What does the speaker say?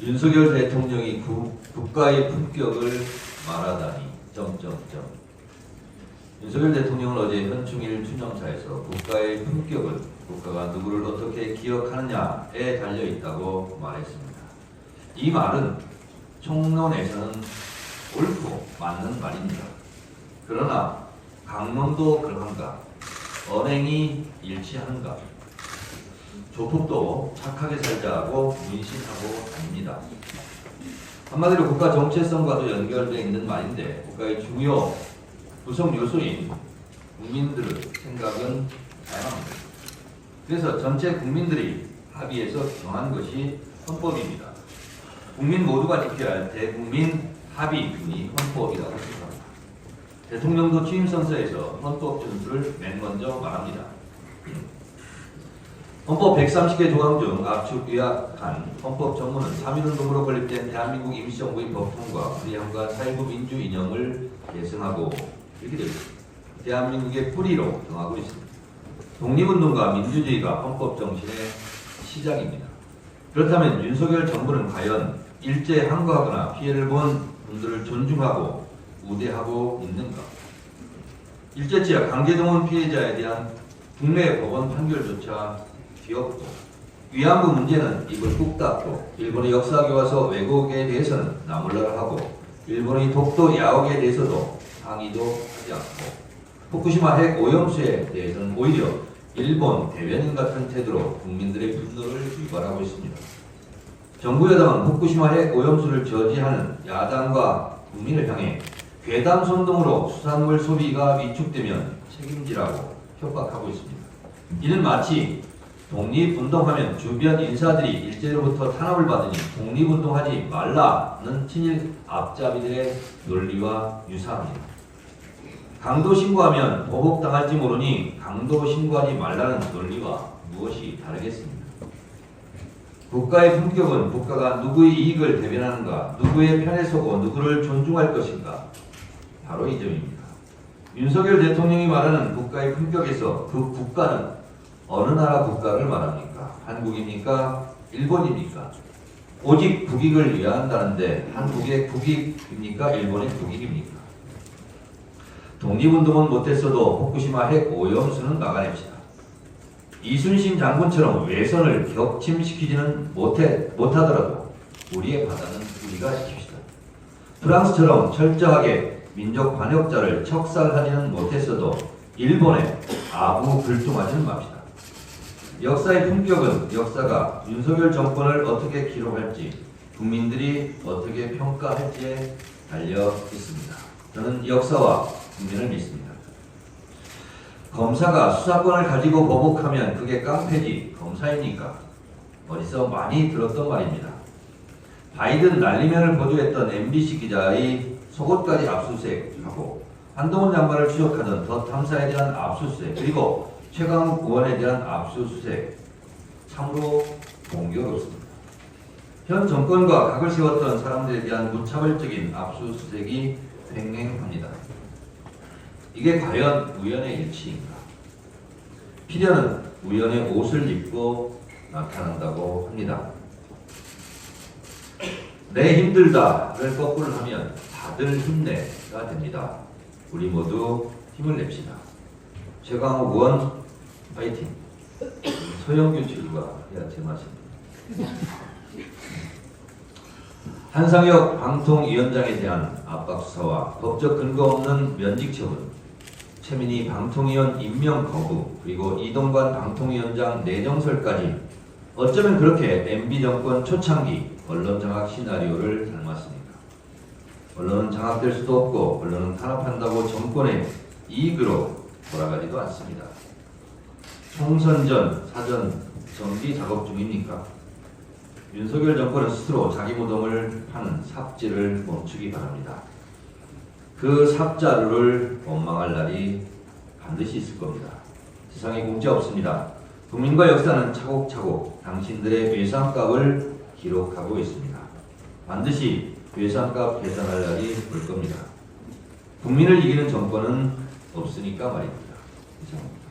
윤석열 대통령이 국가의 품격을 말하다니. 윤석열 대통령은 어제 현충일 추념사에서 국가의 품격은 국가가 누구를 어떻게 기억하느냐에 달려있다고 말했습니다. 이 말은 총론에서는 옳고 맞는 말입니다. 그러나 강론도 그러한가? 언행이 일치하는가? 조폭도 착하게 살자고 문신하고 다닙니다. 한마디로 국가 정체성과도 연결되어 있는 말인데 국가의 중요 구성 요소인 국민들의 생각은 다양합니다. 그래서 전체 국민들이 합의해서 정한 것이 헌법입니다. 국민 모두가 지켜야 할 대국민 합의문이 헌법이라고 생각합니다. 대통령도 취임선서에서 헌법 준수를 맨 먼저 말합니다. 헌법 130개 조항 중 압축 요약한 헌법 정문은 3.1운동으로 건립된 대한민국 임시정부의 법통과 불의함과 사회부 민주 이념을 계승하고 이렇게 되어 있습니다. 대한민국의 뿌리로 정하고 있습니다. 독립운동과 민주주의가 헌법 정신의 시작입니다. 그렇다면 윤석열 정부는 과연 일제 항거하거나 피해를 본 분들을 존중하고 우대하고 있는가? 일제치하 강제동원 피해자에 대한 국내 법원 판결조차 귀엽고 위안부 문제는 입을 꾹 닫고 일본의 역사교과서 왜곡에 대해서는 나몰라라 하고 일본의 독도 야옥에 대해서도 항의도 하지 않고 후쿠시마 핵 오염수에 대해서는 오히려 일본 대변인 같은 태도로 국민들의 분노를 유발하고 있습니다. 정부 여당은 후쿠시마 핵 오염수를 저지하는 야당과 국민을 향해 괴담 선동으로 수산물 소비가 위축되면 책임지라고 협박하고 있습니다. 이는 마치 독립운동하면 주변 인사들이 일제로부터 탄압을 받으니 독립운동하지 말라는 친일 앞잡이들의 논리와 유사합니다. 강도 신고하면 보복당할지 모르니 강도 신고하지 말라는 논리와 무엇이 다르겠습니까? 국가의 품격은 국가가 누구의 이익을 대변하는가, 누구의 편에 서고 누구를 존중할 것인가, 바로 이 점입니다. 윤석열 대통령이 말하는 국가의 품격에서 그 국가는 어느 나라 국가를 말합니까? 한국입니까? 일본입니까? 오직 국익을 위한다는데 한국의 국익입니까? 일본의 국익입니까? 독립운동은 못했어도 후쿠시마 핵 오염수는 막아냅시다. 이순신 장군처럼 외선을 격침시키지는 못하더라도 우리의 바다는 우리가 지킵시다. 프랑스처럼 철저하게 민족 반역자를 척살하지는 못했어도 일본에 아무 굴뚝하지는 맙시다. 역사의 품격은 역사가 윤석열 정권을 어떻게 기록할지 국민들이 어떻게 평가할지에 달려 있습니다. 저는 역사와 국민을 믿습니다. 검사가 수사권을 가지고 보복하면 그게 깡패지 검사입니까? 어디서 많이 들었던 말입니다. 바이든 날리면을 보도했던 MBC 기자의 속옷까지 압수수색하고 한동훈 장관을 추적하던 더 탐사에 대한 압수수색 그리고 최강욱 의원에 대한 압수수색 참으로 공교롭습니다. 현 정권과 각을 세웠던 사람들에 대한 무차별적인 압수수색이 횡행합니다. 이게 과연 우연의 일치인가? 필연은 우연의 옷을 입고 나타난다고 합니다. 내 힘들다를 거꾸로 하면 다들 힘내가 됩니다. 우리 모두 힘을 냅시다. 최강욱 의원 파이팅. 서영규 최주가 해야 제맛입니다. 한상혁 방통위원장에 대한 압박수사와 법적 근거 없는 면직 처분, 최민희 방통위원 임명 거부, 그리고 이동관 방통위원장 내정설까지 어쩌면 그렇게 MB 정권 초창기 언론 장악 시나리오를 닮았습니다. 언론은 장악될 수도 없고 언론은 탄압한다고 정권의 이익으로 돌아가지도 않습니다. 총선 전 사전 정비 작업 중입니까? 윤석열 정권은 스스로 자기 무덤을 파는 삽질을 멈추기 바랍니다. 그 삽자루를 원망할 날이 반드시 있을 겁니다. 세상에 공짜 없습니다. 국민과 역사는 차곡차곡 당신들의 외상값을 기록하고 있습니다. 반드시 외상값 계산할 날이 올 겁니다. 국민을 이기는 정권은 없으니까 말입니다. 이상입니다.